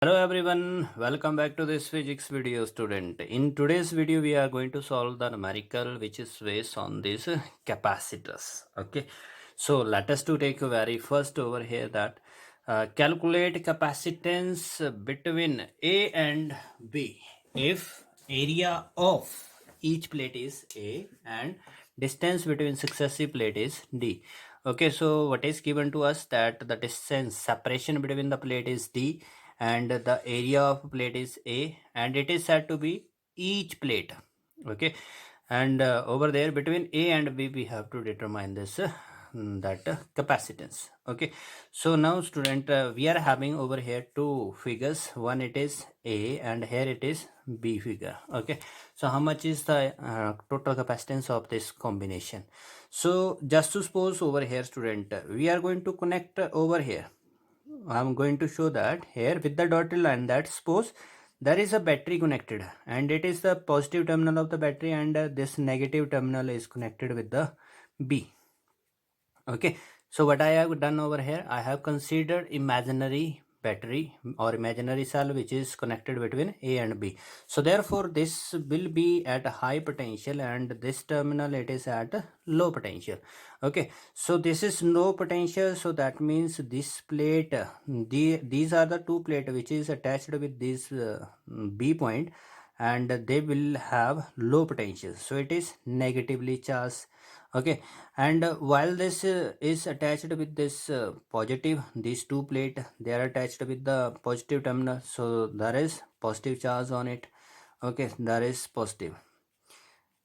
Hello everyone, welcome back to this physics video student. In today's video we are going to solve the numerical which is based on this capacitors. Okay, so let us to take a very first over here that calculate capacitance between A and B if area of each plate is A and distance between successive plate is D. Okay, so what is given to us that the distance separation between the plate is D and the area of plate is A and it is said to be each plate. Okay, and over there between A and B we have to determine this capacitance. Okay, so now student we are having over here two figures, one it is A and here it is B figure. Okay, so how much is the total capacitance of this combination? So just to suppose over here student we are going to connect over here. I'm going to show that here with the dotted line that suppose there is a battery connected and it is the positive terminal of the battery and this negative terminal is connected with the B. Okay, so what I have done over here, I have considered imaginary battery or imaginary cell which is connected between A and B. So therefore this will be at a high potential and this terminal it is at a low potential. Okay, so this is low potential, so that means this plate these are the two plate which is attached with this B point and they will have low potential, so it is negatively charged. Okay, and while this is attached with this positive, these two plate they are attached with the positive terminal, so there is positive charge on it. Okay, there is positive,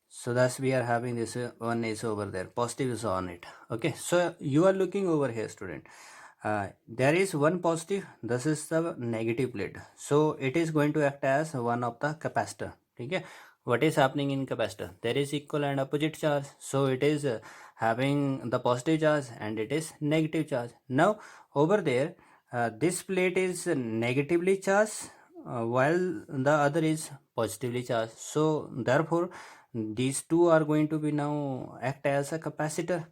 so thus we are having this one is over there, positive is on it. Okay, so you are looking over here student, there is one positive, this is the negative plate, so it is going to act as one of the capacitor. Okay, what is happening in capacitor, there is equal and opposite charge, so it is having the positive charge and it is negative charge. Now over there this plate is negatively charged while the other is positively charged, so therefore these two are going to be now act as a capacitor.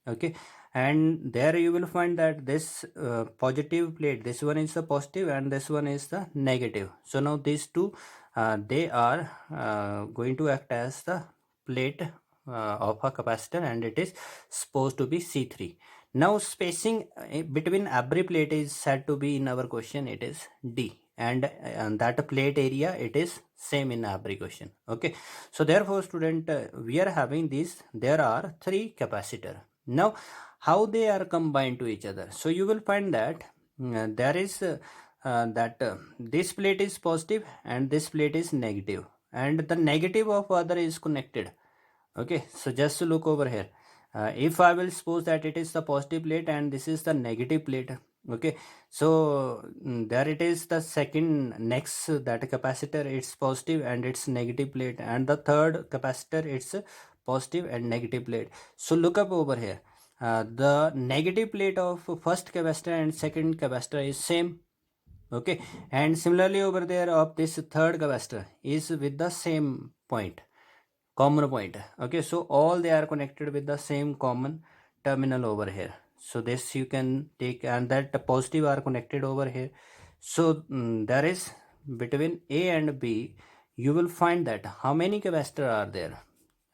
Okay, and there you will find that this positive plate, this one is the positive and this one is the negative, so now these two they are going to act as the plate of a capacitor and it is supposed to be C3. Now spacing between every plate is said to be in our question it is D, and that plate area it is same in every question. Okay, so therefore student we are having these, there are three capacitor. Now how they are combined to each other, so you will find that there is this plate is positive and this plate is negative and the negative of other is connected. Okay, so just to look over here, if I will suppose that it is the positive plate and this is the negative plate. Okay, so there it is the second next that capacitor, it's positive and it's negative plate, and the third capacitor it's positive and negative plate. So look up over here, the negative plate of first capacitor and second capacitor is same. Okay, and similarly over there of this third capacitor is with the same point, common point. Okay, so all they are connected with the same common terminal over here, so this you can take, and that positive are connected over here. So there is between A and B you will find that how many capacitor are there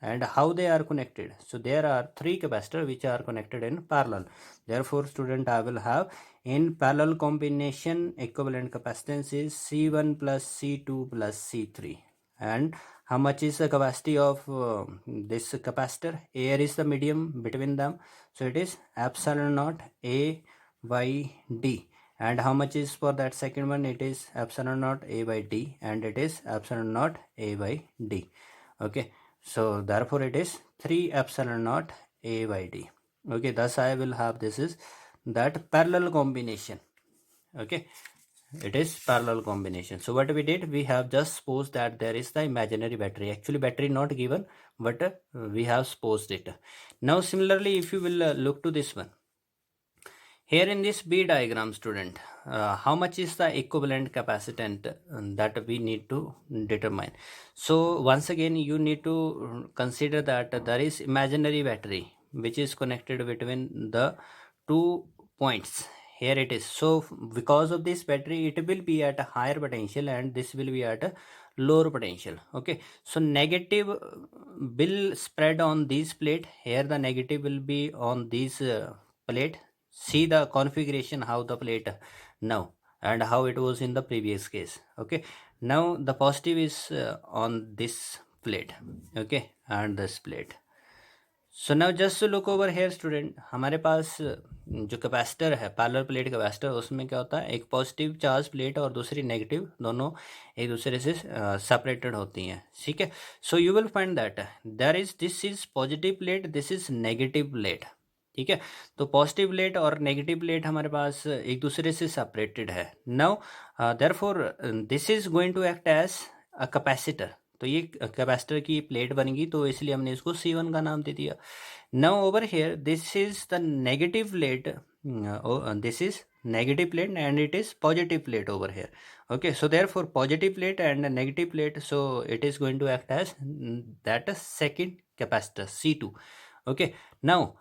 and how they are connected. So there are three capacitor which are connected in parallel. Therefore student I will have in parallel combination equivalent capacitance is C1 plus C2 plus C3. And how much is the capacity of this capacitor? Air is the medium between them, so it is epsilon naught A by D. And how much is for that second one? It is epsilon naught A by D and it is epsilon naught A by D. Okay, so therefore it is 3 epsilon naught A by D. Okay, thus I will have this is that parallel combination. Okay, it is parallel combination. So what we did, we have just supposed that there is the imaginary battery, actually battery not given, but we have supposed it. Now similarly if you will look to this one here in this B diagram student, how much is the equivalent capacitance that we need to determine. So once again you need to consider that there is imaginary battery which is connected between the two points. here it is. So because of this battery, it will be at a higher potential and this will be at a lower potential. Okay, so negative will spread on this plate. Here the negative will be on this plate. See the configuration how the plate now and how it was in the previous case. Okay, now the positive is on this plate. Okay, and this plate. So now just look over here student, हमारे पास जो capacitor है, parallel plate capacitor, उसमें क्या होता है, एक positive charge plate और दूसरी नेगेटिव, दोनों एक दूसरे से सेपरेटेड होती हैं. ठीक है, so you will find that there is this is positive plate, this is negative plate. ठीक है, तो पॉजिटिव प्लेट और नेगेटिव प्लेट हमारे पास एक दूसरे से सेपरेटेड है. Now therefore this is going to act as a capacitor. तो ये कैपेसिटर की प्लेट बन गई, तो इसलिए हमने इसको C1 का नाम दे दिया. Now over here this is the negative plate, this is negative plate and it is positive plate over here. Okay, so therefore positive plate and negative plate, so it is going to act as that second capacitor C2. Okay, now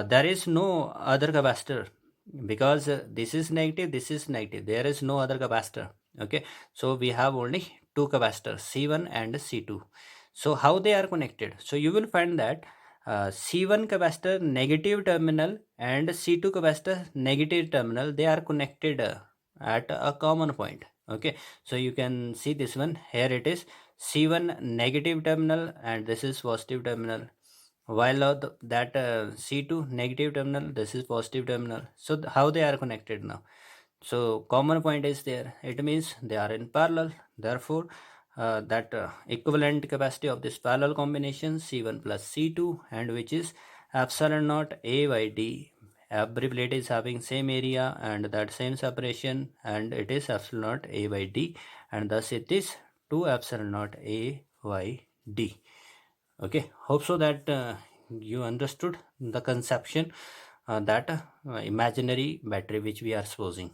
there is no other capacitor because this is negative, this is negative, there is no other capacitor. Okay, so we have only two capacitors C1 and C2. So how they are connected? So you will find that C1 capacitor negative terminal and C2 capacitor negative terminal, they are connected at a common point. Okay, so you can see this one here, it is C1 negative terminal and this is positive terminal, while that C2 negative terminal, this is positive terminal. So how they are connected now? So common point is there, it means they are in parallel. Therefore that equivalent capacity of this parallel combination C1 plus C2, and which is epsilon naught A by D. Every plate is having same area and that same separation, and it is epsilon naught A by D, and thus it is 2 epsilon naught A by D. Okay, hope so that you understood the conception that imaginary battery which we are supposing.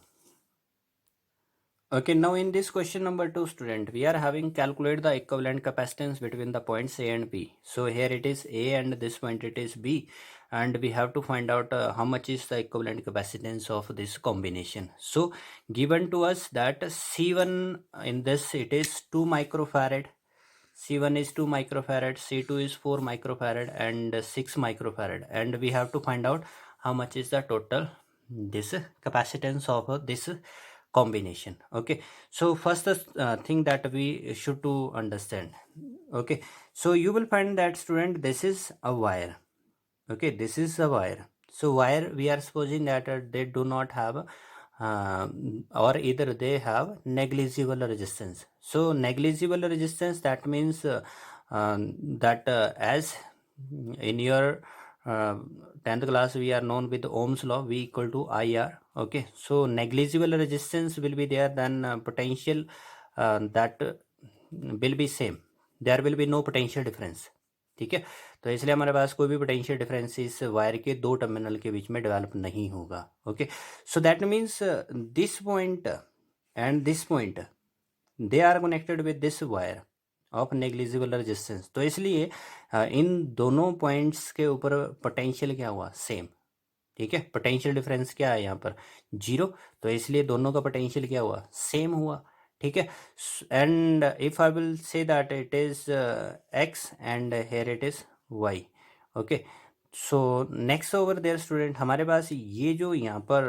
Okay, now in this question number 2 student, we are having calculate the equivalent capacitance between the points A and B. So here it is A and this point it is B, and we have to find out how much is the equivalent capacitance of this combination. So given to us that C1 in this it is 2 microfarad, C1 is 2 microfarad, C2 is 4 microfarad and 6 microfarad, and we have to find out how much is the total this capacitance of this combination. Okay, so first thing that we should to understand. Okay, so you will find that student, this is a wire. Okay, this is a wire. So wire, we are supposing that they do not have or either they have negligible resistance. So negligible resistance, that means that as in your 10th class we are known with Ohm's law, V equal to IR. Okay, so negligible resistance will be there, then potential that will be same, there will be no potential difference. ठीक है, तो इसलिए हमारे पास कोई भी potential difference इस wire के दो टर्मिनल के बीच में डेवलप नहीं होगा. Okay, so that means this point and this point they are connected with this wire of negligible resistance. तो इसलिए इन दोनों पॉइंट्स के ऊपर पोटेंशियल क्या हुआ, सेम. ठीक है, पोटेंशियल डिफरेंस क्या है यहाँ पर, 0, तो इसलिए दोनों का पोटेंशियल क्या हुआ, सेम हुआ. ठीक है, and if I will say that it is x and here it is y. Okay, so next over there student, हमारे पास ये जो यहाँ पर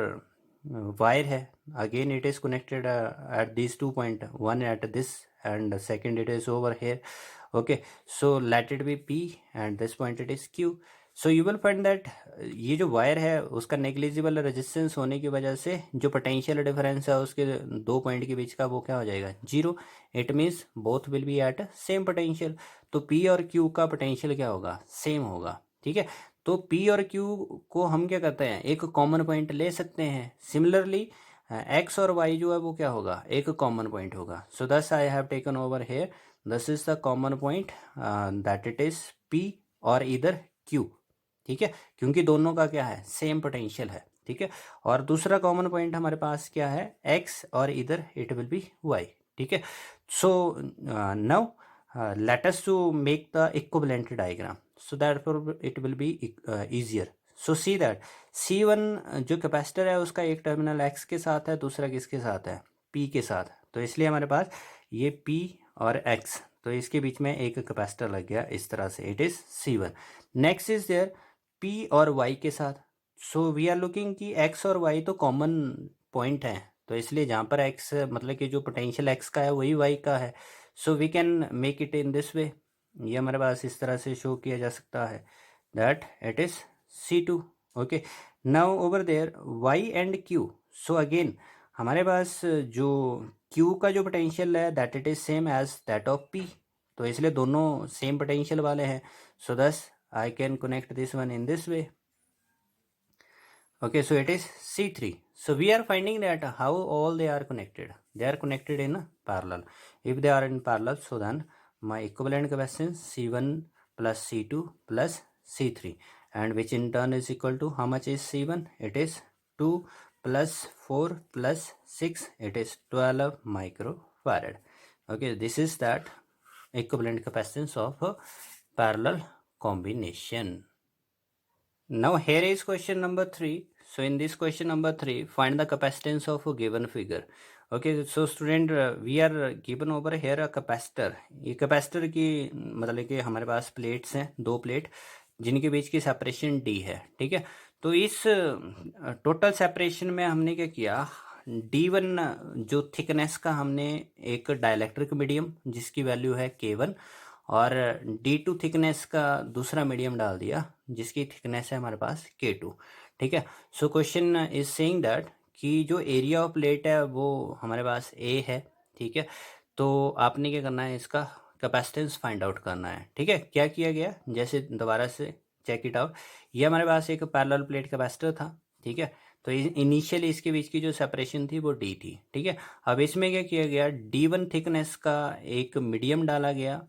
वायर है, again it is connected at this 2 point, one at this and second it is over here. Okay, so let it be P and this point it is Q. So you will find that ये जो wire है उसका negligible resistance होने की वजह से जो potential difference है उसके दो पॉइंट के बीच का वो क्या हो जाएगा, 0. It means both will be at same potential. तो P और Q का पोटेंशियल क्या होगा, सेम होगा. ठीक है, तो P और Q को हम क्या करते हैं, एक कॉमन पॉइंट ले सकते हैं. सिमिलरली x और y जो है वो क्या होगा, एक कॉमन पॉइंट होगा. सो दस I have taken over here, this is the common point that it is P और इधर Q. ठीक है, क्योंकि दोनों का क्या है, सेम पोटेंशियल है. ठीक है, और दूसरा कॉमन पॉइंट हमारे पास क्या है, x और इधर इट विल बी y. ठीक है, so now let us to make the equivalent diagram so therefore it will be easier. So see that C1 जो कैपेसिटर है उसका एक टर्मिनल X के साथ है, दूसरा किसके साथ है, P के साथ। तो इसलिए हमारे पास ये P और X, तो इसके बीच में एक कैपेसिटर लग गया इस तरह से, it is C1। Next is there P और Y के साथ। सो वी आर लुकिंग कि X और Y तो कॉमन पॉइंट है, तो इसलिए जहाँ पर X मतलब कि जो पोटेंशियल X का है वही Y का है। So we can make it in this way, ये हमारे पास इस तरह से शो किया जा सकता है that it is C2। Okay, now over there Y and Q। So again हमारे पास जो Q का जो पोटेंशियल है that it is same as that of P, तो इसलिए दोनों सेम पोटेंशियल वाले हैं। सो दस I can connect this one in this way. Okay, so it is C3. So we are finding that how all they are connected. They are connected in parallel. If they are in parallel, so then my equivalent capacitance C1 plus C2 plus C3, and which in turn is equal to how much is C1? It is 2 plus 4 plus 6. It is 12 microfarad. Okay, this is that equivalent capacitance of a parallel combination. Now here is question number 3. So in this question number 3, find the capacitance of a given figure. Okay, so student we are given over here a capacitor. ये capacitor की मतलब कि हमारे पास plates हैं, 2 plate जिनके बीच की separation D है, ठीक है। तो इस टोटल सेपरेशन में हमने क्या किया, D1 जो थिकनेस का हमने एक डाइलेक्ट्रिक मीडियम जिसकी वैल्यू है K1 और D2 थिकनेस का दूसरा मीडियम डाल दिया जिसकी थिकनेस है हमारे पास K2, ठीक है। So question is saying that कि जो एरिया ऑफ प्लेट है वो हमारे पास A है, ठीक है। तो आपने क्या करना है, इसका कैपेसिटेंस फाइंड आउट करना है, ठीक है। क्या किया गया, जैसे दोबारा से चेक इट आउट, ये हमारे पास एक पैरेलल प्लेट कैपेसिटर था, ठीक है। तो इनिशियली इसके बीच की जो सेपरेशन थी वो D थी, ठीक है। अब इसमें क्या किया गया, D1 थिकनेस का एक मीडियम डाला गया,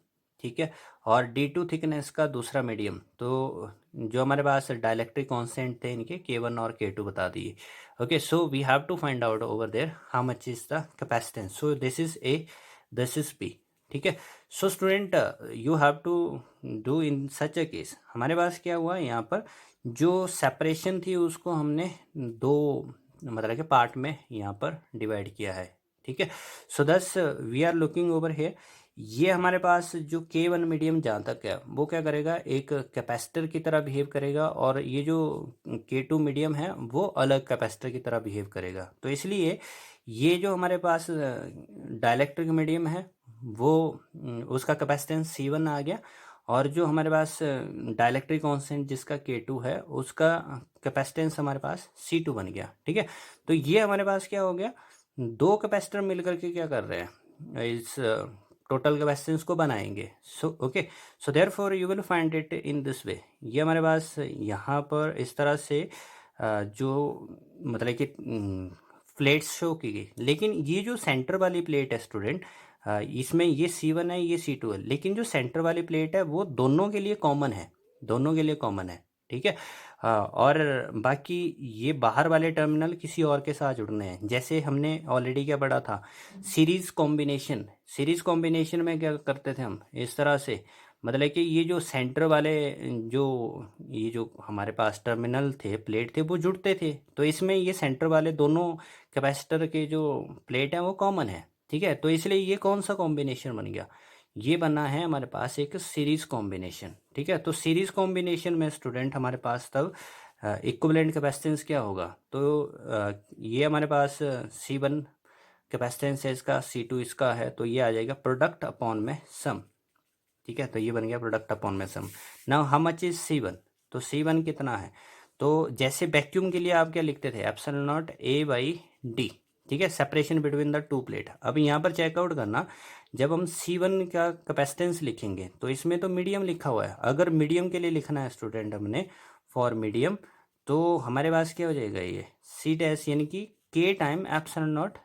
ठीक है, और D2 थिकनेस का दूसरा मीडियम। तो जो हमारे पास डाइलेक्ट्रिक कांस्टेंट थे इनके K1 और K2 बता दिए। Okay, so we have to find out over there how much is the capacitance. So this is A, this is B, ठीक है। So student you have to do in such a case, हमारे पास क्या हुआ यहाँ पर, जो separation थी उसको हमने 2 मतलब के पार्ट में यहाँ पर डिवाइड किया है, ठीक है। So thus we are looking over here, ये हमारे पास जो K1 मीडियम जहाँ तक है वो क्या करेगा, एक कैपेसिटर की तरह बिहेव करेगा, और ये जो K2 मीडियम है वो अलग कैपेसिटर की तरह बिहेव करेगा। तो इसलिए ये जो हमारे पास डाइलेक्ट्रिक मीडियम है वो उसका कैपेसिटेंस C1 आ गया, और जो हमारे पास डाइलेक्ट्रिक कांस्टेंट जिसका K2 है उसका कैपेसिटेंस हमारे पास C2 बन गया, ठीक है। तो ये हमारे पास क्या हो गया, 2 कैपेसिटर मिलकर के क्या कर रहे हैं, इस टोटल कैपेसिटेंस को बनाएंगे। So okay, so therefore you will find it in this way. ये हमारे पास यहाँ पर इस तरह से जो मतलब कि प्लेट्स शो की गई, लेकिन ये जो सेंटर वाली प्लेट है स्टूडेंट, इसमें ये C1 है, ये C2 है, लेकिन जो सेंटर वाली प्लेट है वो दोनों के लिए कॉमन है, दोनों के लिए कॉमन है, ठीक है। और बाकी ये बाहर वाले टर्मिनल किसी और के साथ जुड़ने हैं, जैसे हमने ऑलरेडी क्या पढ़ा था, सीरीज कॉम्बिनेशन। सीरीज कॉम्बिनेशन में क्या करते थे हम, इस तरह से मतलब कि ये जो सेंटर वाले जो ये जो हमारे पास टर्मिनल थे, प्लेट थे, वो जुड़ते थे। तो इसमें ये सेंटर वाले दोनों कैपेसिटर के जो प्लेट हैं वो कॉमन है, ठीक है। तो इसलिए ये कौन सा कॉम्बिनेशन बन गया, ये बना है हमारे पास एक सीरीज कॉम्बिनेशन, ठीक है। तो सीरीज कॉम्बिनेशन में स्टूडेंट हमारे पास तब इक्विवेलेंट कैपेसिटेंस क्या होगा, तो ये हमारे पास C1 कैपेसिटेंस है इसका, C2 इसका है, तो ये आ जाएगा प्रोडक्ट अपॉन में सम, ठीक है। तो ये बन गया प्रोडक्ट अपॉन में sum. Now how much is C1, तो C1 कितना है, तो जैसे वैक्यूम के लिए आप क्या लिखते थे, एप्सिलॉन नॉट A/D, ठीक है, सेपरेशन बिटवीन द 2 प्लेट। अब यहाँ पर चेकआउट करना, जब हम C1 का कैपेसिटेंस लिखेंगे तो इसमें तो मीडियम लिखा हुआ है, अगर मीडियम के लिए लिखना है स्टूडेंट हमने फॉर मीडियम, तो हमारे पास क्या हो जाएगा, ये C डैश यानी कि K time epsilon naught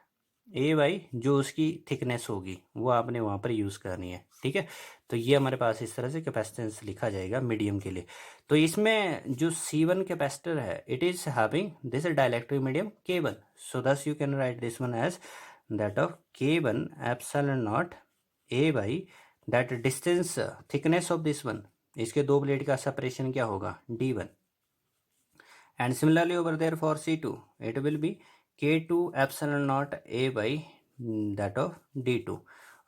A/, जो उसकी थिकनेस होगी वो आपने वहाँ पर यूज़ करनी है, ठीक है। तो ये हमारे पास इस तरह से कैपेसिटेंस लिखा जाएगा मीडियम के लिए। तो इसमें जो C1 कैपेसिटर है it is having this dielectric medium K1, so thus you can write this one as that of K1 epsilon naught A/, that distance thickness of this one, इसके 2 plate का separation क्या होगा, D1, And similarly over there for C2, it will be K2 epsilon naught A by that of D2.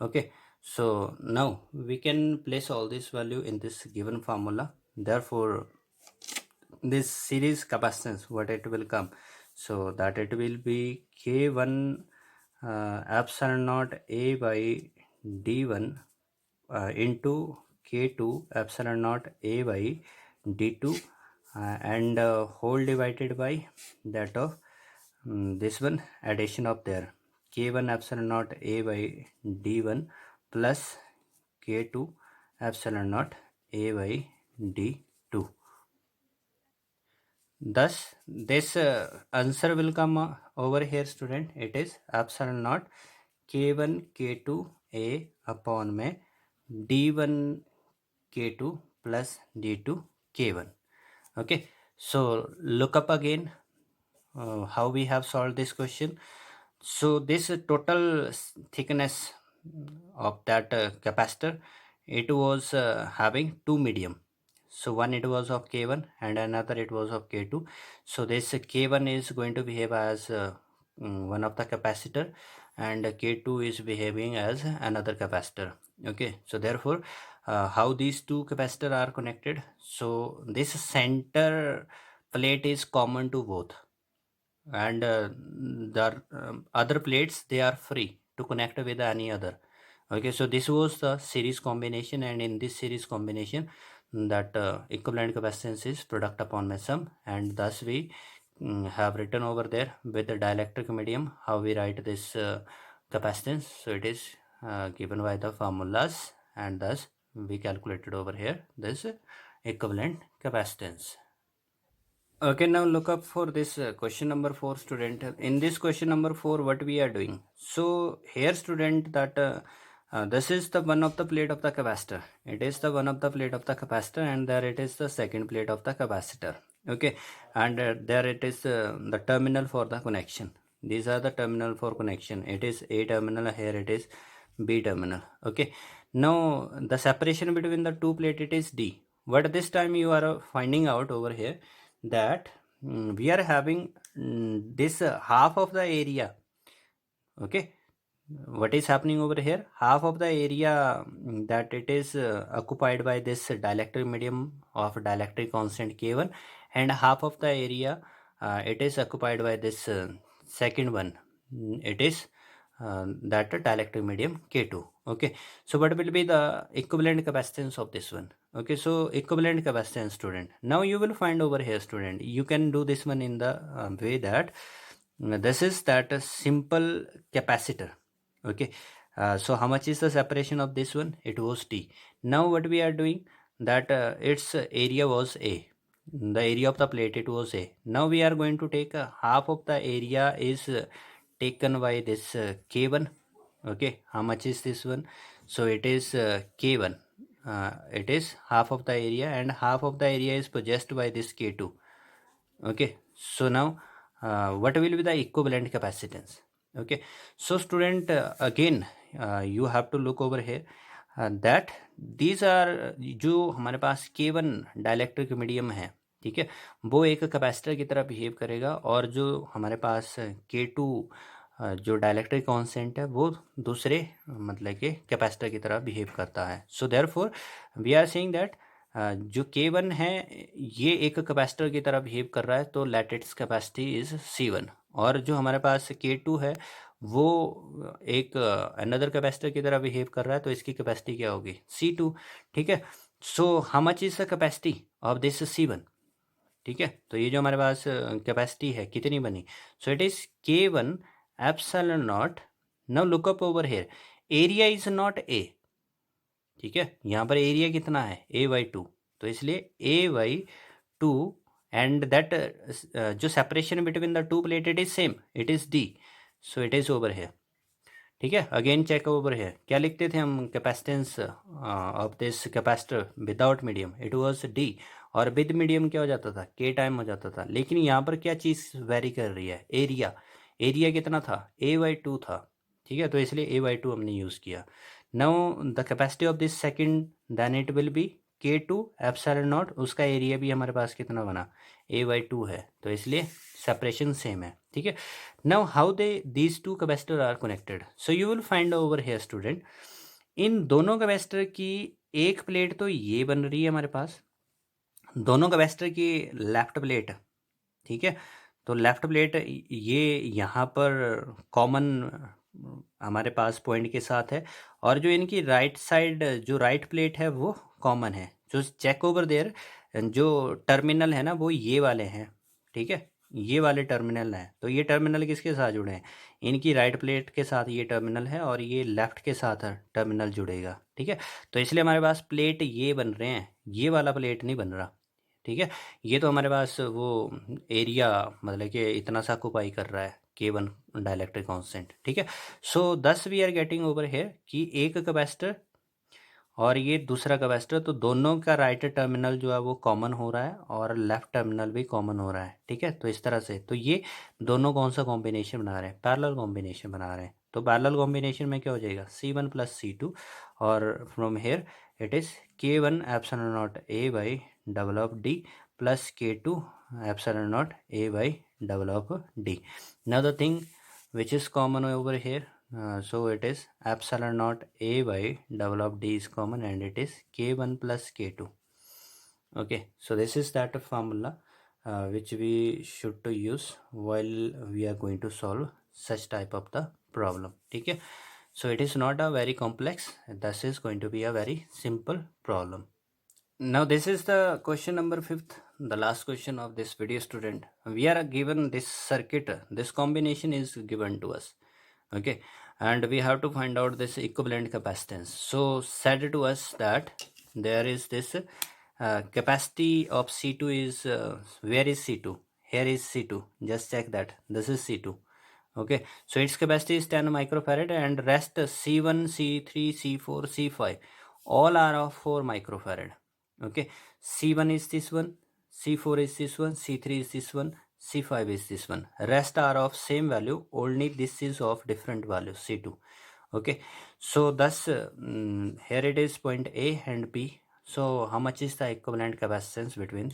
Okay, so now we can place all this value in this given formula. Therefore, this series capacitance, what it will come, so that it will be K1 epsilon naught A by D1 into K2 epsilon naught A by D2 and whole divided by that of this one addition of there K1 epsilon naught A by D1 plus K2 epsilon naught A by D2. Thus, this answer will come over here, student. It is epsilon naught K1 K2 A upon में D1 K2 plus D2 K1. Okay, so look up again how we have solved this question. So this total thickness of that capacitor, it was having two medium. So one it was of K1 and another it was of K2. So this K1 is going to behave as one of the capacitor and K2 is behaving as another capacitor. Okay, so therefore how these two capacitor are connected, so this center plate is common to both and the other plates, they are free to connect with any other. Okay, so this was the series combination, and in this series combination that equivalent capacitance is product upon my sum, and thus we have written over there with the dielectric medium how we write this capacitance. So it is given by the formulas, and thus we calculated over here this equivalent capacitance. Okay, now look up for this question number 4, student. In this question number 4, what we are doing? So here, student, that this is the one of the plate of the capacitor. It is the one of the plate of the capacitor, and there it is the second plate of the capacitor. Okay, and there it is the terminal for the connection. These are the terminal for connection. It is A terminal, here it is B terminal. Okay, now the separation between the two plate, it is D. But this time you are finding out over here that we are having this half of the area. Okay, what is happening over here, half of the area that it is occupied by this dielectric medium of dielectric constant K1, and half of the area it is occupied by this second one, it is that dielectric medium K2. Okay, so what will be the equivalent capacitance of this one? Okay, so equivalent capacitance, student. Now you will find over here, student, you can do this one in the way that this is that a simple capacitor. Okay, so how much is the separation of this one? It was T. Now what we are doing, that its area was A, the area of the plate, it was A. Now we are going to take half of the area is taken by this K1. Okay, how much is this one? So it is K1, it is half of the area, and half of the area is possessed by this K2. Okay, so now what will be the equivalent capacitance? Okay, so student, again you have to look over here that these are जो हमारे पास K1 dielectric medium है, ठीक है, वो एक capacitor की तरह behave करेगा, और जो हमारे पास K2 जो डाइलेक्ट्रिक कांस्टेंट है वो दूसरे मतलब के कैपेसिटर की तरह बिहेव करता है. So therefore we are saying that जो K1 है ये एक कैपेसिटर की तरह बिहेव कर रहा है, तो late its capacity is C1, और जो हमारे पास K2 है वो एक अनदर कैपेसिटर की तरह बिहेव कर रहा है, तो इसकी कैपेसिटी क्या होगी? C2. ठीक है, so how much is the capacity of this C1? ठीक है, तो ये जो हमारे पास कैपेसिटी है कितनी बनी? So it is K1 epsilon naught. Now look up over here, area is not A. ठीक है, यहाँ पर एरिया कितना है? A/2, तो इसलिए A/2 एंड दैट जो separation between the two plate it is same, it is D. So it is over here. ठीक है, अगेन चेक ओवर हेयर. क्या लिखते थे हम capacitance of this capacitor without medium? It was D, और with medium क्या हो जाता था? K टाइम हो जाता था. लेकिन यहाँ पर क्या चीज़ वेरी कर रही है? एरिया. एरिया कितना था? A/2 था. ठीक है, तो इसलिए A/2 हमने यूज़ किया. Now the capacity of this second, then it will be K2 epsilon naught, उसका एरिया भी हमारे पास कितना बना, A/2 है, तो इसलिए सेपरेशन सेम है, ठीक है। Now how these two capacitor are connected, so you will find over here student, इन दोनों कैपेसिटर की एक प्लेट तो ये बन रही है हमारे पास, दोनों कैपेसिटर की लेफ्ट प्लेट, ठीक है, तो लेफ्ट प्लेट ये यहाँ पर कॉमन हमारे पास पॉइंट के साथ है, और जो इनकी राइट साइड जो राइट प्लेट है वो कॉमन है, जो चेक ओवर देयर जो टर्मिनल है ना वो ये वाले हैं, ठीक है, ये वाले टर्मिनल हैं, तो ये टर्मिनल किसके साथ जुड़े हैं, इनकी राइट प्लेट के साथ ये टर्मिनल है, और ये लेफ्ट के साथ टर्मिनल जुड़ेगा, ठीक है, तो इसलिए हमारे पास प्लेट ये बन रहे हैं, ये वाला प्लेट नहीं बन रहा, ठीक है, ये तो हमारे पास वो एरिया मतलब कि इतना सा ऑक्यूपाई कर रहा है K1 डाइलेक्ट्रिक कांस्टेंट, ठीक है। So thus we are getting over here कि एक कैपेसिटर और ये दूसरा कैपेसिटर, तो दोनों का राइट टर्मिनल जो है वो कॉमन हो रहा है और लेफ्ट टर्मिनल भी कॉमन हो रहा है, ठीक है, तो इस तरह से तो ये दोनों कौन सा कॉम्बिनेशन बना रहे हैं, पैरेलल कॉम्बिनेशन बना रहे हैं, तो पैरेलल कॉम्बिनेशन में क्या हो जाएगा C1 + C2, और from here it is K1 epsilon not A/D plus K2 epsilon not A/D. Now the thing which is common over here, so it is epsilon naught A/D is common, and it is K1 plus K2. Okay, so this is that formula which we should to use while we are going to solve such type of the problem, ठीक है, so it is not a very complex, this is going to be a very simple problem. Now this is the question number 5th, the last question of this video student. We are given this circuit, this combination is given to us, okay, and we have to find out this equivalent capacitance. So said to us that there is this capacity of C2 is, where is C2, here is C2, just check that this is C2, okay, so its capacity is 10 microfarad, and rest C1 C3 C4 C5 all are of 4 microfarad, okay, C1 is this one, C4 is this one, C3 is this one, C5 is this one, rest are of same value, only this is of different value C2, okay, so thus here it is point A and B, so how much is the equivalent capacitance between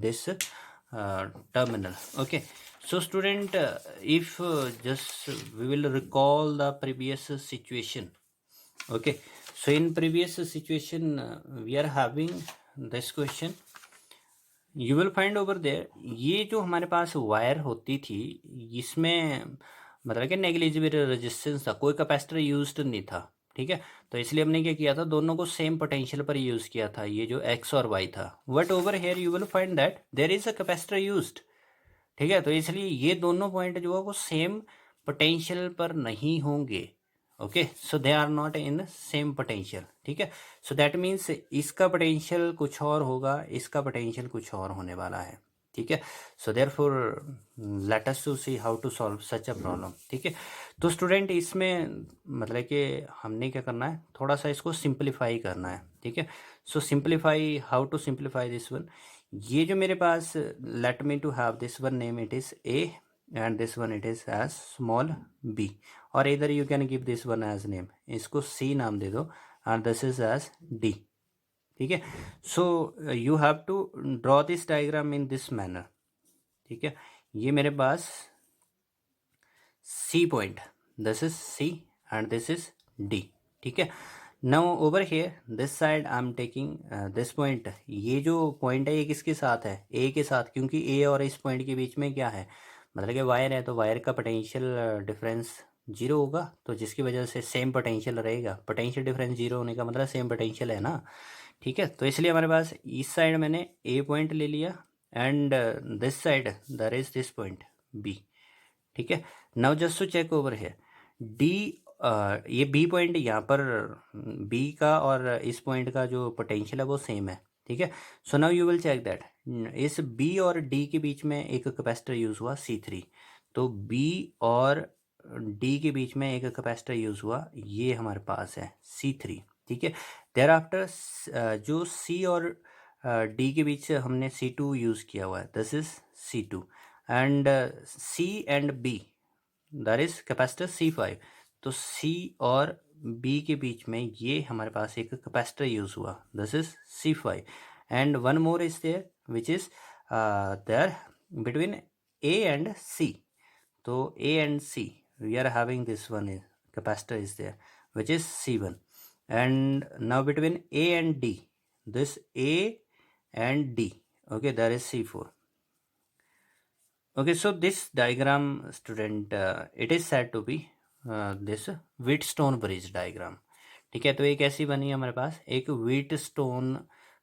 this terminal, okay. So student, if just we will recall the previous situation, okay, so in previous situation we are having this question, you will find over there, ये जो हमारे पास wire होती थी इसमें मतलब कि negligible resistance था, कोई कैपेसिटर यूज्ड नहीं था, ठीक है, तो इसलिए हमने क्या किया था, दोनों को सेम पोटेंशियल पर यूज़ किया था, ये जो एक्स और वाई था, but over here you will find that there is a capacitor used, ठीक है, तो इसलिए ये दोनों पॉइंट जो है वो सेम पोटेंशियल पर नहीं होंगे, okay, so they are not in same potential, ठीक है, सो दैट मीन्स इसका पोटेंशियल कुछ और होगा, इसका पोटेंशियल कुछ और होने वाला है, ठीक है, so therefore let us to see how to solve such a problem, ठीक है, तो स्टूडेंट इसमें मतलब कि हमने क्या करना है, थोड़ा सा इसको सिंप्लीफाई करना है, ठीक है, so simplify, how to simplify this one, ये जो मेरे पास, let me to have this one name it is A and this one it is as small b, और इधर you can give this one as name, इसको C नाम दे दो, and this is as D, ठीक है, so you have to draw this diagram in this manner, ठीक है, ये मेरे पास C point, this is C and this is D, ठीक है, now over here this side I am taking this point, ये जो पॉइंट है ये किसके साथ है, A के साथ, क्योंकि A और इस पॉइंट के बीच में क्या है, मतलब कि वायर है, तो वायर का पोटेंशियल डिफरेंस 0 होगा, तो जिसकी वजह से सेम पोटेंशियल रहेगा, पोटेंशियल डिफरेंस 0 होने का मतलब सेम पोटेंशियल है ना, ठीक है, तो इसलिए हमारे पास इस साइड मैंने A पॉइंट ले लिया, and this side there is this point B, ठीक है, now just to check over here D, ये B पॉइंट यहाँ पर B का और इस पॉइंट का जो पोटेंशियल है वो सेम है, ठीक है, so now you will check that इस B और D के बीच में एक कैपेसिटर यूज़ हुआ C3, तो B और D के बीच में एक कैपेसिटर यूज़ हुआ, ये हमारे पास है C3, ठीक है, देयर आफ्टर जो C और D के बीच हमने C2 यूज़ किया हुआ है, this is C2, and C and B that is capacitor C5, तो C और बी के बीच में ये हमारे पास एक कैपेसिटर यूज हुआ, this is C5 and one more is there which is there between A and C. तो A and C we are having this one is capacitor is there which is C1, and now between A and D, this A and D, okay, there is C4. Okay, so this diagram student it is said to be this Wheatstone bridge diagram. ठीक है, तो एक ऐसी बनी हमारे पास एक Wheatstone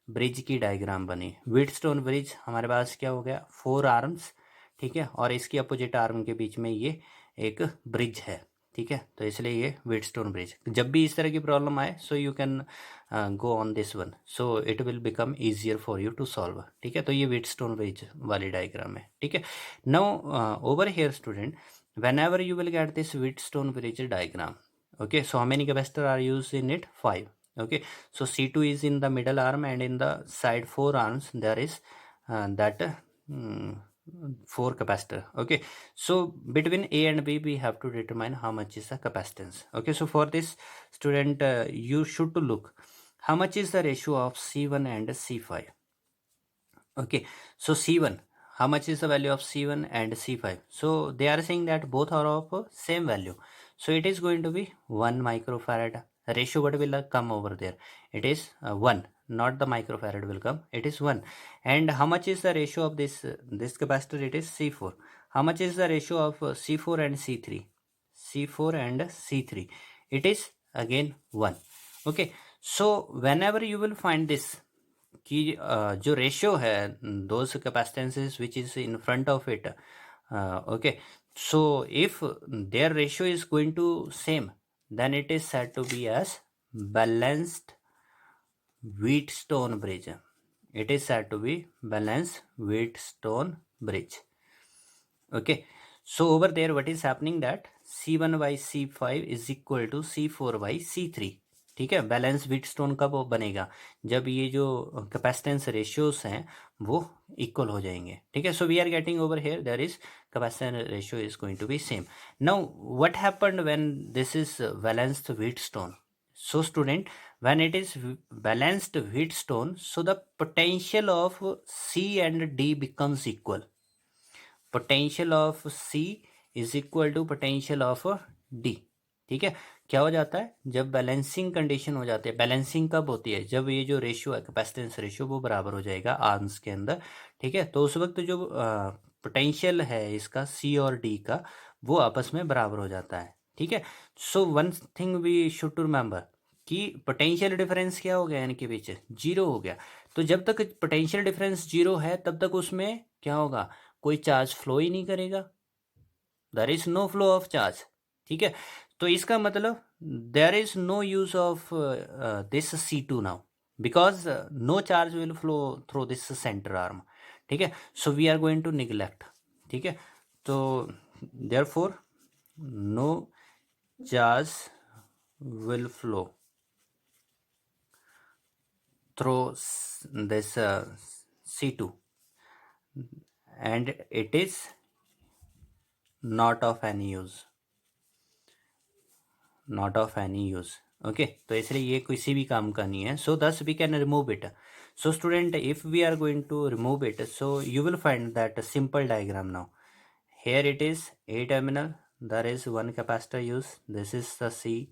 bridge की डायग्राम बनी. व्हीटस्टोन ब्रिज हमारे पास क्या हो गया, 4 आर्म्स, ठीक है, और इसकी अपोजिट आर्म के बीच में ये एक ब्रिज है, ठीक है, तो इसलिए ये व्हीटस्टोन ब्रिज. जब भी इस तरह की प्रॉब्लम आए so you can go on this one, so it will become easier for you to solve. ठीक है, तो ये व्हीटस्टोन ब्रिज वाली डायग्राम है. ठीक है, now over here student, whenever you will get this Wheatstone bridge diagram, okay, so how many capacitor are used in it? 5. Okay, so C2 is in the middle arm and in the side 4 arms there is that 4 capacitor. Okay, so between A and B we have to determine how much is the capacitance. Okay, so for this student you should to look how much is the ratio of C1 and C5. Okay, so C1, how much is the value of C1 and C5? So they are saying that both are of same value, so it is going to be 1 microfarad. Ratio what will come over there? It is 1, not the microfarad will come, it is 1. And how much is the ratio of this capacitor? It is C4. How much is the ratio of C4 and C3? C4 and C3, it is again 1. Okay, so whenever you will find this कि जो ratio है those capacitances which is in front of it, okay, so if their ratio is going to same then it is said to be as balanced Wheatstone bridge. It is said to be balanced Wheatstone bridge. Okay, so over there what is happening that C1 by C5 is equal to C4 by C3. ठीक है, balance Wheatstone कब बनेगा, जब ये जो capacitance ratios हैं वो equal हो जाएंगे. ठीक है, so we are getting over here there is capacitance ratio is going to be same. Now what happened when this is balanced Wheatstone? So student, when it is balanced Wheatstone, so the potential of C and D becomes equal. Potential of C is equal to potential of D. ठीक है, क्या हो जाता है जब balancing condition हो जाती है? बैलेंसिंग कब होती है? जब ये जो रेशियो है कैपेसिटेंस रेशियो वो बराबर हो जाएगा आर्म्स के अंदर. ठीक है, तो उस वक्त जो पोटेंशियल है इसका C और D का वो आपस में बराबर हो जाता है. ठीक है, so one thing we should to remember कि पोटेंशियल डिफरेंस क्या हो गया, इनके बीच जीरो हो गया. तो जब तक पोटेंशियल डिफरेंस जीरो है तब तक उसमें क्या होगा, कोई चार्ज फ्लो ही नहीं करेगा, there is no flow of charge. ठीक है, तो इसका मतलब there is no use of this C2 now because no charge will flow through this centre arm. ठीक है, so we are going to neglect. ठीक है, तो therefore no charge will flow through this C2 and it is not of any use. Okay, तो इसलिए ये किसी भी काम का नहीं है. So thus we can remove it. So student, if we are going to remove it, so you will find that a simple diagram now. Here it is A terminal, there is one capacitor used, this is the C,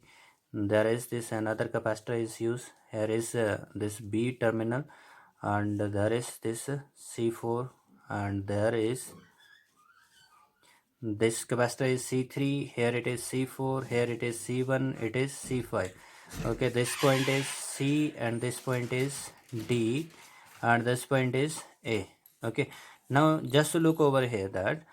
there is this another capacitor is used, here is this B terminal, and there is this C4, and there is this capacitor is C3, here it is C4, here it is C1, it is C5. Okay, this point is C and this point is D and this point is A. Okay, now just to look over here that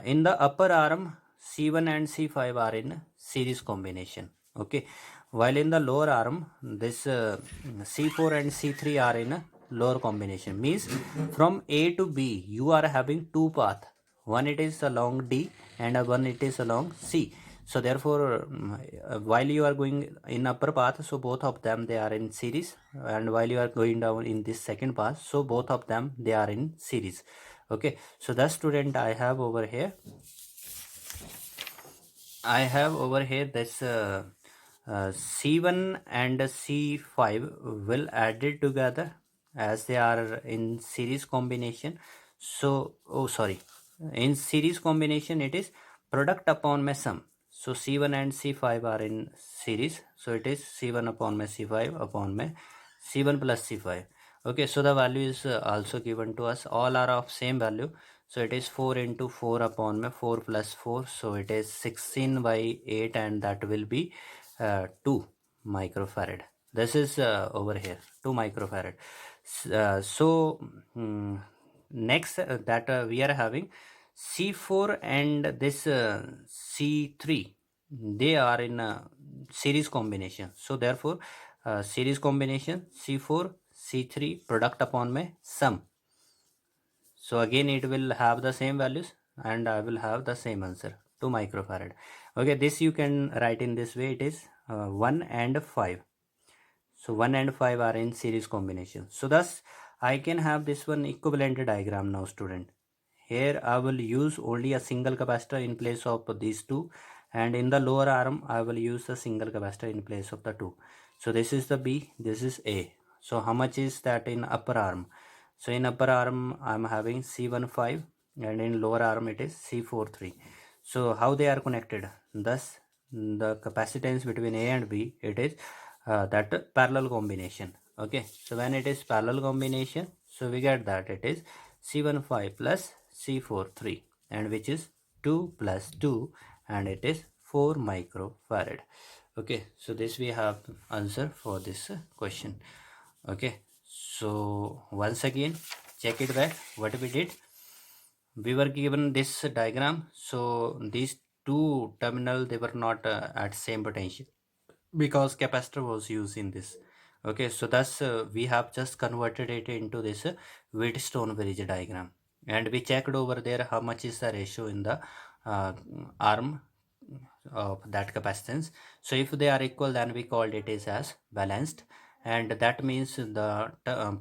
in the upper arm C1 and C5 are in series combination. Okay, while in the lower arm this C4 and C3 are in a lower combination. Means from A to B you are having two paths, one it is along D and one it is along C. So therefore while you are going in upper path, so both of them they are in series, and while you are going down in this second path, so both of them they are in series. Okay, so the student I have over here this C1 and C5 will added together as they are in series combination. So, oh sorry, in series combination it is product upon my sum. So C1 and C5 are in series, so it is C1 upon my C5 upon my C1 plus C5. Okay, so the value is also given to us, all are of same value. So it is 4 into 4 upon my 4 plus 4, so it is 16 by 8, and that will be 2 microfarad. This is over here 2 microfarad. So next that we are having C4 and this C3, they are in series combination. So therefore series combination C4 C3 product upon my sum. So again it will have the same values and I will have the same answer, 2 microfarad. Okay, this you can write in this way, it is 1 and 5. So 1 and 5 are in series combination. So thus I can have this one equivalent diagram now, student. Here I will use only a single capacitor in place of these two, and in the lower arm I will use a single capacitor in place of the two. So this is the B, this is A. So how much is that in upper arm? So in upper arm I am having C15 and in lower arm it is C43. So how they are connected? Thus the capacitance between A and B, it is that parallel combination. Okay, so when it is parallel combination, so we get that it is C15 plus C43, and which is 2 plus 2, and it is 4 microfarad. Okay, so this we have answer for this question. Okay, so once again check it back what we did. We were given this diagram, so these two terminal, they were not at same potential because capacitor was used in this. Okay, so thus we have just converted it into this Wheatstone bridge diagram, and we checked over there how much is the ratio in the uh, arm of that capacitance. So if they are equal, then we called it as balanced, and that means the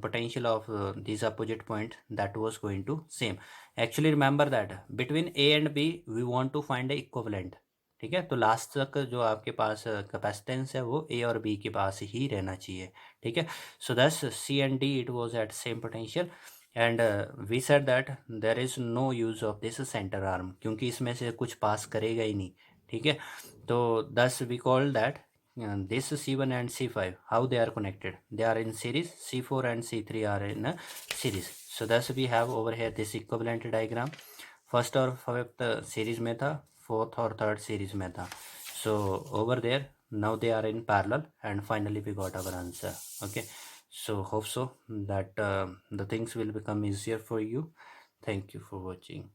potential of these opposite point, that was going to same. Actually remember that between A and B we want to find a equivalent. ठीक है, तो last तक जो आपके पास capacitance है वो ए और B के पास ही रहना चाहिए. ठीक है, so this C and D it was at same potential, and we said that there is no use of this centre arm, क्योंकि इसमें से कुछ पास करेगा ही नहीं. ठीक है, तो thus we call that this C1 and C5, how they are connected? They are in series. C4 and C3 are in a series. So thus we have over here this equivalent diagram. First और fifth series में था, fourth और third series में था. So over there now they are in parallel, and finally we got our answer. Okay, so hope so that the things will become easier for you. Thank you for watching.